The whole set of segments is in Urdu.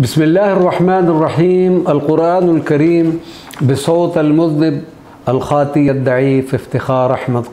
بسم الله الرحمن الرحيم. القرآن الكريم بصوت المذنب الخاطي الضعيف افتخار أحمد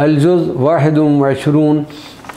الجزء 21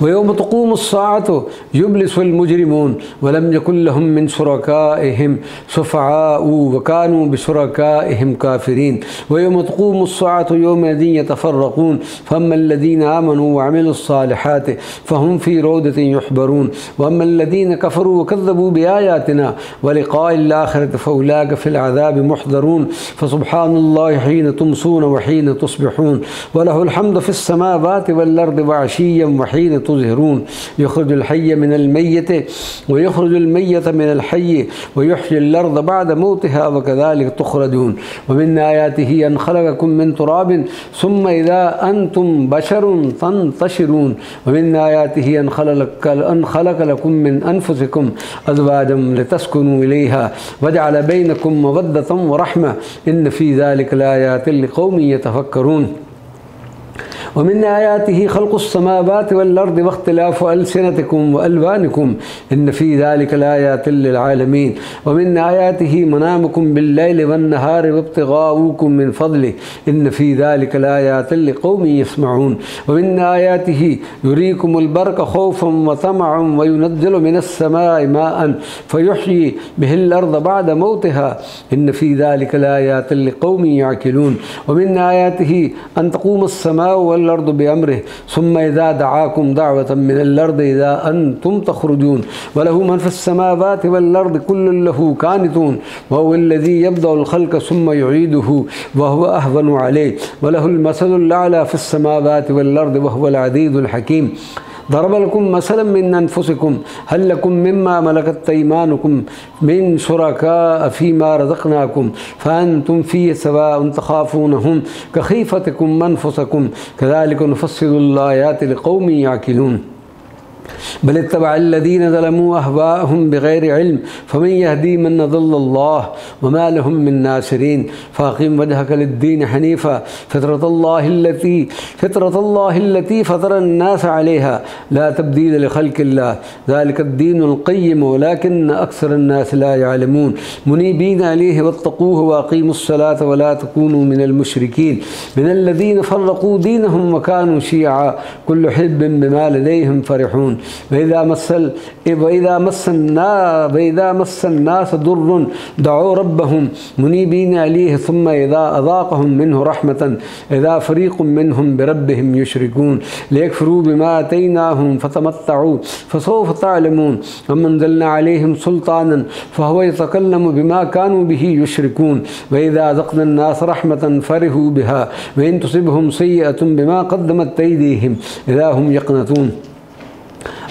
ويوم تقوم الساعة يبلس المجرمون ولم يكن لهم من شركائهم شفعاء وكانوا بشركائهم كافرين ويوم تقوم الساعة يومئذ يتفرقون فأما الذين آمنوا وعملوا الصالحات فهم في روضة يحبرون وأما الذين كفروا وكذبوا بآياتنا ولقاء الآخرة فأولئك في العذاب محضرون فسبحان الله حين تمسون وحين تصبحون وله الحمد في السماوات والأرض وعشيا وحين تظهرون يخرج الحي من الميت ويخرج الميت من الحي ويحيي الأرض بعد موتها وكذلك تخرجون ومن آياته أن خلقكم من تراب ثم إذا أنتم بشر تنتشرون ومن آياته أن خلق لكم من أنفسكم أزواجا لتسكنوا إليها وجعل بينكم مودة ورحمة إن في ذلك لآيات لقوم يتفكرون ومن آياته خلق السماوات والأرض واختلاف ألسنتكم وألوانكم إن في ذلك لآيات للعالمين ومن آياته منامكم بالليل والنهار وابتغاؤكم من فضله إن في ذلك لآيات لقوم يسمعون ومن آياته يريكم البرق خوفا وطمعا وينزل من السماء ماء فيحيي به الأرض بعد موتها إن في ذلك لآيات لقوم يعقلون ومن آياته أن تقوم السماء والأرض بأمره ثم إذا دعاكم دعوة من الأرض إذا أنتم تخرجون وله من في السماوات والأرض كل له قانتون وهو الذي يبدأ الخلق ثم يعيده وهو أهون عليه وله المثل الأعلى في السماوات والأرض وهو العزيز الحكيم ضرب لكم مثلا من أنفسكم هل لكم مما ملكت أيمانكم من شركاء فيما رزقناكم فأنتم فيه سواء تخافونهم كخيفتكم أنفسكم كذلك نفصل الآيات لقوم يعقلون بل اتبع الذين ظلموا أهواءهم بغير علم فمن يهدي من أضل الله وما لهم من ناصرين فأقم وجهك للدين حنيفا فطرة الله التي فطر الناس عليها لا تبديل لخلق الله ذلك الدين القيم ولكن أكثر الناس لا يعلمون منيبين عليه واتقوه وأقيموا الصلاة ولا تكونوا من المشركين من الذين فرقوا دينهم وكانوا شيعا كل حزب بما لديهم فرحون وإذا مس الناس ضر دعوا ربهم منيبين عليه ثم إذا أذاقهم منه رحمة إذا فريق منهم بربهم يشركون ليكفروا بما آتيناهم فتمتعوا فسوف تعلمون أم أنزلنا عليهم سلطانا فهو يتكلم بما كانوا به يشركون وإذا أذقنا الناس رحمة فرحوا بها وإن تصبهم سيئة بما قدمت أيديهم إذا هم يقنطون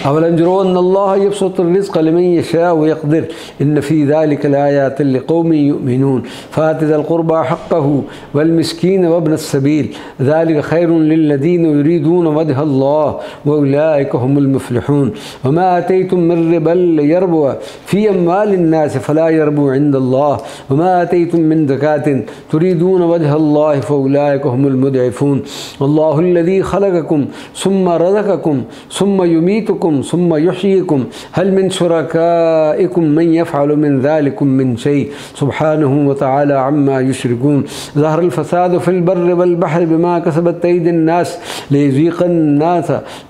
أولم يروا أن الله يبسط الرزق لمن يشاء ويقدر إن في ذلك لآيات لقوم يؤمنون فآت ذا القربى حقه والمسكين وابن السبيل ذلك خير للذين يريدون وجه الله وأولئك هم المفلحون وما آتيتم من ربا ليربو في أموال الناس فلا يربو عند الله وما آتيتم من زكاة تريدون وجه الله فأولئك هم المضعفون الله الذي خلقكم ثم رزقكم ثم يميتكم ثم يحييكم هل من شركائكم من يفعل من ذلكم من شيء سبحانه وتعالى عما يشركون ظهر الفساد في البر والبحر بما كسبت أيدي الناس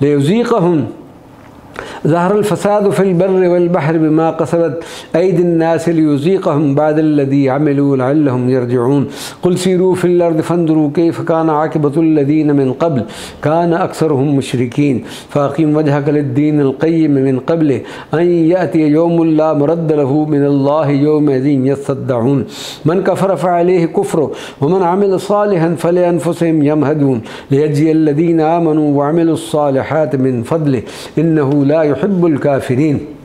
ليذيقهم ظهر الفساد في البر والبحر بما كسبت أيدي الناس ليذيقهم بعد الذي عملوا لعلهم يرجعون قل سيروا في الأرض فانظروا كيف كان عاقبة الذين من قبل كان أكثرهم مشركين فأقم وجهك للدين القيم من قبل أن يأتي يوم لا مرد له من الله يومئذ يصدعون من كفر فعليه كفره ومن عمل صالحا فلأنفسهم يمهدون ليجزي الذين آمنوا وعملوا الصالحات من فضله إنه لا يحب الكافرين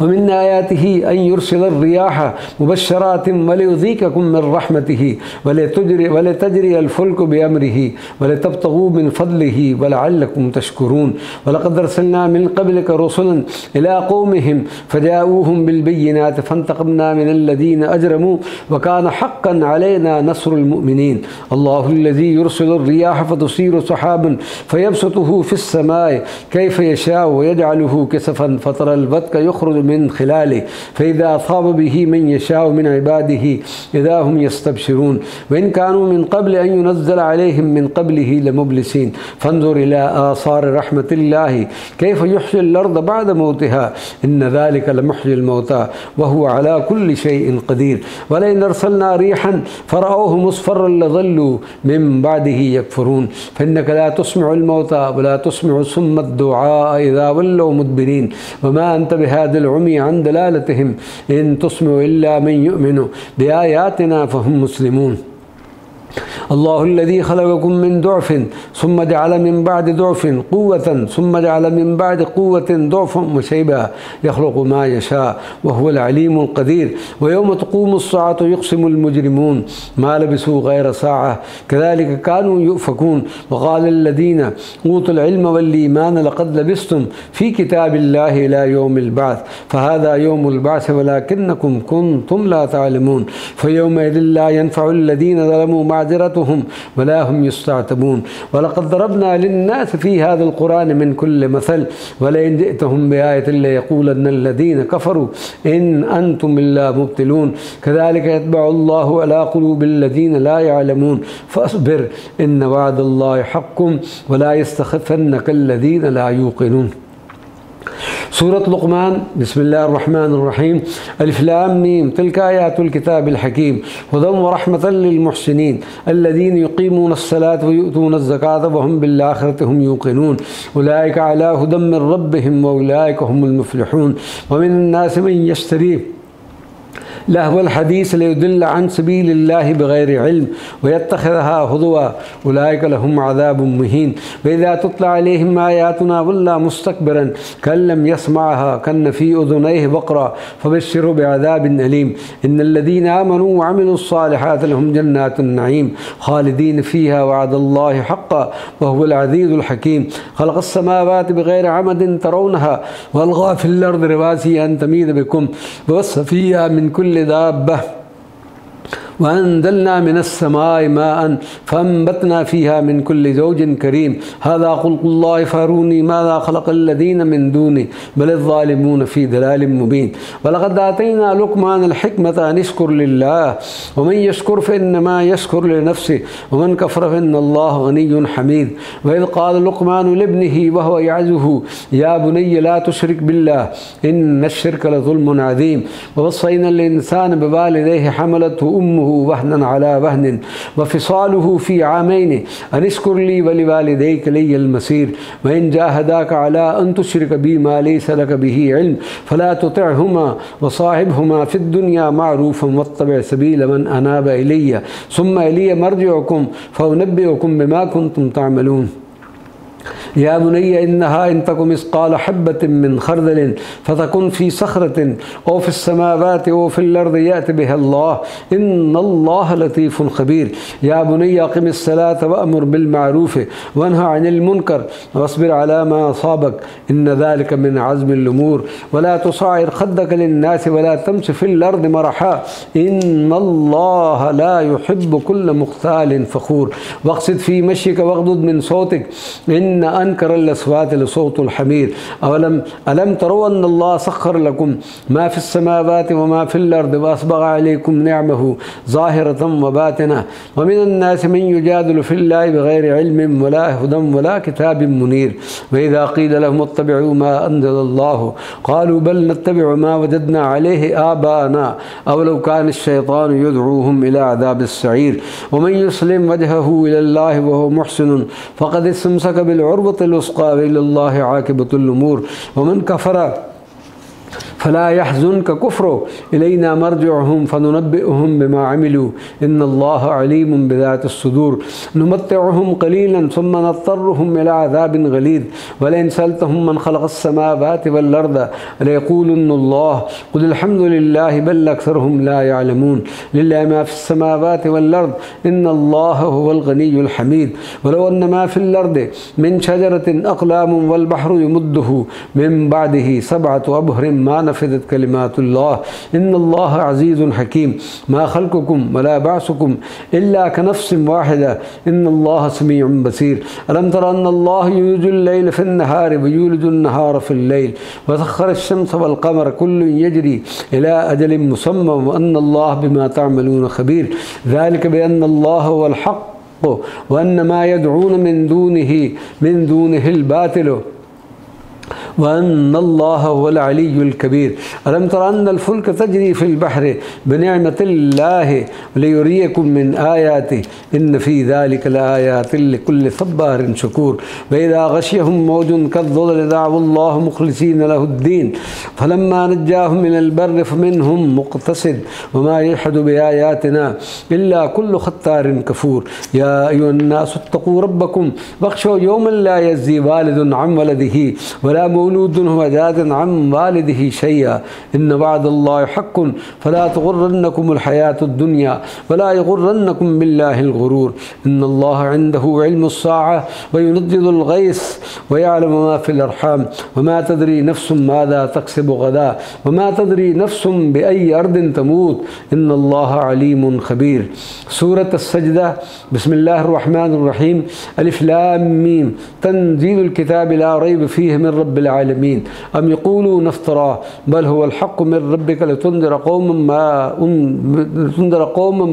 ومن آياته أن يرسل الرياح مبشرات وليذيقكم من رحمته ولتجري الفلك بأمره ولتبتغوا من فضله ولعلكم تشكرون ولقد أرسلنا من قبلك رسلا إلى قومهم فجاءوهم بالبينات فانتقمنا من الذين أجرموا وكان حقا علينا نصر المؤمنين الله الذي يرسل الرياح فتثير سحابا فيبسطه في السماء كيف يشاء ويجعله كسفا فترى الودق يخرج من خلاله فإذا أصاب به من يشاء من عباده إذا هم يستبشرون وإن كانوا من قبل أن ينزل عليهم من قبله لمبلسين فانظر إلى آثار رحمة الله كيف يحيي الأرض بعد موتها إن ذلك لمحيي الموتى وهو على كل شيء قدير ولئن أرسلنا ريحا فرأوه مصفرا لظلوا من بعده يكفرون فإنك لا تسمع الموتى ولا تسمع الصم الدعاء إذا ولوا مدبرين وما أنت بهاد العمي عن دلالتهم إن تسمع إلا من يؤمن بآياتنا فهم مسلمون الله الذي خلقكم من ضعف ثم جعل من بعد ضعف قوة ثم جعل من بعد قوة ضعفا وشيبا يخلق ما يشاء وهو العليم القدير ويوم تقوم الساعة يقسم المجرمون ما لبثوا غير ساعة كذلك كانوا يؤفكون وقال الذين أوتوا العلم والإيمان لقد لبثتم في كتاب الله إلى يوم البعث فهذا يوم البعث ولكنكم كنتم لا تعلمون فيومئذ لا ينفع الذين ظلموا معذرتهم ولا هم يستعتبون ولقد ضربنا للناس في هذا القرآن من كل مثل ولئن جئتهم بآية ليقولن الذين كفروا إن أنتم إلا مبتلون كذلك يتبع الله على قلوب الذين لا يعلمون فاصبر إن وعد الله حق ولا يستخفنك الذين لا يوقنون سورة لقمان بسم الله الرحمن الرحيم ألف لام ميم تلك آيات الكتاب الحكيم هدى ورحمة للمحسنين الذين يقيمون الصلاة ويؤتون الزكاة وهم بالآخرة هم يوقنون أولئك على هدى من ربهم وأولئك هم المفلحون ومن الناس من يشتري لهو الحديث ليضل عن سبيل الله بغير علم ويتخذها هزوا أولئك لهم عذاب مهين وإذا تتلى عليهم آياتنا ولى مستكبرا كأن لم يسمعها كأن في أذنيه وقرا فبشره بعذاب أليم إن الذين آمنوا وعملوا الصالحات لهم جنات النعيم خالدين فيها وعد الله حقا وهو العزيز الحكيم خلق السماوات بغير عمد ترونها والغى في الأرض رواسي أن تميد بكم وبث فيها من كل دابة وأنزلنا من السماء ماء فأنبتنا فيها من كل زوج كريم هذا خلق الله فاروني ماذا خلق الذين من دونه بل الظالمون في ضلال مبين ولقد آتينا لقمان الحكمة أن اشكر لله ومن يشكر فإنما يشكر لنفسه ومن كفر فإن الله غني حميد وإذ قال لقمان لابنه وهو يعظه يا بني لا تشرك بالله إن الشرك لظلم عظيم ووصينا الإنسان بوالديه حملته أمه وهنا على وهن وفصاله في عامين أن اشكر لي ولوالديك لي المصير وإن جاهداك على أن تشرك بي ما ليس لك به علم فلا تطعهما وصاحبهما في الدنيا معروفا واتبع سبيل من أناب إلي ثم إلي مرجعكم فأنبئكم بما كنتم تعملون يا بني إنها إن تك مثقال حبة من خردل فتكن في صخرة أو في السماوات أو في الأرض يأت بها الله إن الله لطيف خبير يا بني أقم الصلاة وأمر بالمعروف وانهى عن المنكر واصبر على ما أصابك إن ذلك من عزم الأمور ولا تصعر خدك للناس ولا تمش في الأرض مرحا إن الله لا يحب كل مختال فخور واقصد في مشيك واغضض من صوتك إن أنكر الأصوات لصوت الحمير ألم تروا أن الله سخر لكم ما في السماوات وما في الأرض وأسبغ عليكم نعمه ظاهرة وباطنة ومن الناس من يجادل في الله بغير علم ولا هدى ولا كتاب منير وإذا قيل لهم اتبعوا ما أنزل الله قالوا بل نتبع ما وجدنا عليه آباءنا أولو كان الشيطان يدعوهم إلى عذاب السعير ومن يسلم وجهه إلى الله وهو محسن فقد استمسك بالعروة الوثقى وإلى الله عاقبة الأمور ومن كفر فلا يحزنك كفره إلينا مرجعهم فننبئهم بما عملوا إن الله عليم بذات الصدور نمتعهم قليلا ثم نضطرهم إلى عذاب غليظ ولئن سألتهم من خلق السماوات والأرض ليقولن الله قل الحمد لله بل أكثرهم لا يعلمون لله ما في السماوات والأرض إن الله هو الغني الحميد ولو أن ما في الأرض من شجرة أقلام والبحر يمده من بعده 7 أبحر ما نفدت كلمات الله إن الله عزيز حكيم ما خلقكم ولا بعثكم إلا كنفس واحدة إن الله سميع بصير ألم تر أن الله يولج الليل في النهار ويولج النهار في الليل وسخر الشمس والقمر كل يجري إلى أجل مسمى وأن الله بما تعملون خبير ذلك بأن الله هو الحق وأن ما يدعون من دونه الباطل وأن الله هو العلي الكبير ألم تر أن الفلك تجري في البحر بنعمة الله ليريكم من آياته إن في ذلك لآيات لكل صبار شكور وإذا غشيهم موج كالظلل دعوا الله مخلصين له الدين فلما نجاهم من البر فمنهم مقتصد وما يجحد بآياتنا إلا كل ختار كفور يا أيها الناس اتقوا ربكم واخشوا يوما لا يجزي والد عن ولده ولا مولود هو جاز عن والده شيئا إن وعد الله حق فلا تغرنكم الحياة الدنيا ولا يغرنكم بالله الغرور إن الله عنده علم الساعة وينزل الغيث ويعلم ما في الأرحام وما تدري نفس ماذا تكسب غدا وما تدري نفس بأي أرض تموت إن الله عليم خبير. سورة السجدة. بسم الله الرحمن الرحيم. ألف لام ميم. تنزيل الكتاب لا ريب فيه من رب العالمين. أم يقولون افتراه بل هو الحق من ربك لتنذر قوم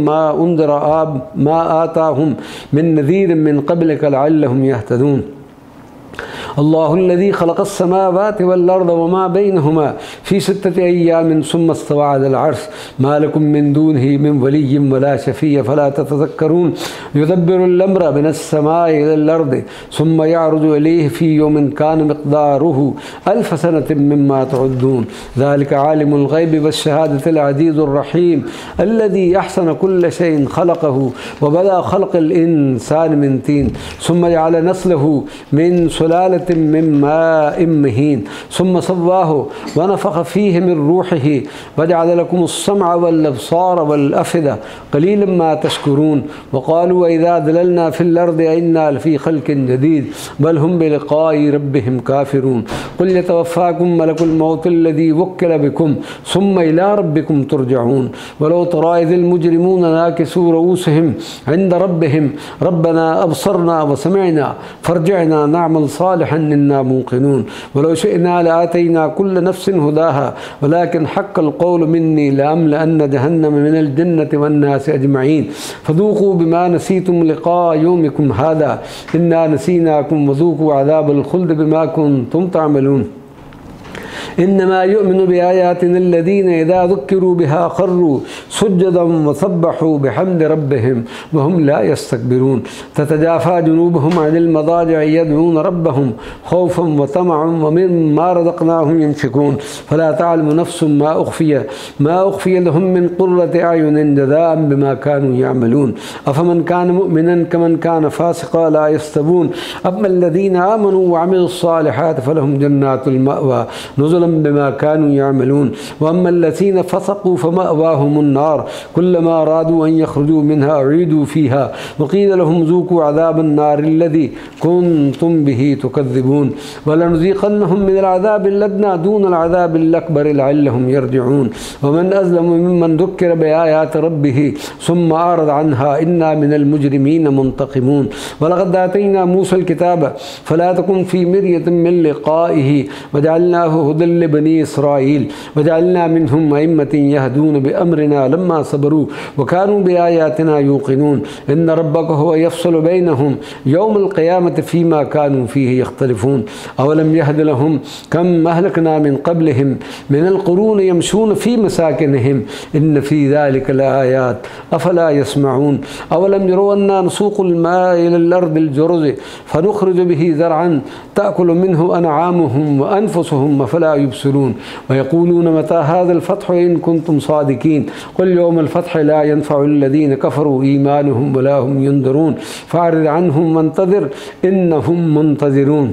ما آتاهم من نذير من قبلك لعلهم يهتدون. الله الذي خلق السماوات والأرض وما بينهما في 6 أيام ثم استوى على العرش ما لكم من دونه من ولي ولا شفيع فلا تتذكرون يدبر الأمر من السماء إلى الأرض ثم يعرج إليه في يوم كان مقداره 1000 سنة مما تعدون ذلك عالم الغيب والشهادة العزيز الرحيم الذي أحسن كل شيء خلقه وبدأ خلق الإنسان من طين ثم جعل نسله من سلالة من ماء مهين ثم صواه ونفخ فيه من روحه وجعل لكم السمع والأبصار والأفئدة قليلا ما تشكرون. وقالوا وإذا دللنا في الأرض أئنا لفي خلق جديد بل هم بلقاء ربهم كافرون. قل يتوفاكم ملك الموت الذي وكل بكم ثم إلى ربكم ترجعون. ولو ترى إذ المجرمون ناكسوا رؤوسهم عند ربهم ربنا أبصرنا وسمعنا فارجعنا نعمل صالحا إنا موقنون. ولو شئنا لآتينا كل نفس هداها ولكن حق القول مني لأملأن جهنم من الجنة والناس أجمعين فذوقوا بما نسيتم لقاء يومكم هذا إنا نسيناكم وذوقوا عذاب الخلد بما كنتم تعملون. إنما يؤمن بآياتنا الذين إذا ذكروا بها خروا سجدا وسبحوا بحمد ربهم وهم لا يستكبرون. تتجافى جنوبهم عن المضاجع يدعون ربهم خوفا وطمعا ومما رزقناهم ينفقون فلا تعلم نفس ما أخفي لهم من قرة أعين جزاء بما كانوا يعملون. أفمن كان مؤمنا كمن كان فاسقا لا يستوون أما الذين آمنوا وعملوا الصالحات فلهم جنات المأوى نزلا بما كانوا يعملون. وأما الذين فسقوا فمأواهم النار كلما أرادوا أن يخرجوا منها أعيدوا فيها وقيل لهم ذوقوا عذاب النار الذي كنتم به تكذبون. ولنذيقنهم من العذاب الأدنى دون العذاب الأكبر لعلهم يرجعون. ومن أظلم ممن ذكر بآيات ربه ثم أعرض عنها إنا من المجرمين منتقمون. ولقد آتينا موسى الكتاب فلا تكن في مرية من لقائه وجعلناه هدى لبني إسرائيل وجعلنا منهم أئمة يهدون بأمرنا لما صبروا وكانوا بآياتنا يوقنون. إن ربك هو يفصل بينهم يوم القيامة فيما كانوا فيه يختلفون. أولم يهد لهم كم أهلكنا من قبلهم من القرون يمشون في مساكنهم إن في ذلك لآيات أفلا يسمعون. أولم يروا أنا نسوق الماء إلى الأرض الجرز فنخرج به زرعا تأكل منه أنعامهم وأنفسهم فلا يبصرون. ويقولون متى هذا الفتح إن كنتم صادقين قل يوم الفتح لا ينفع الذين كفروا إيمانهم ولا هم ينذرون فأعرض عنهم وانتظر إنهم منتظرون.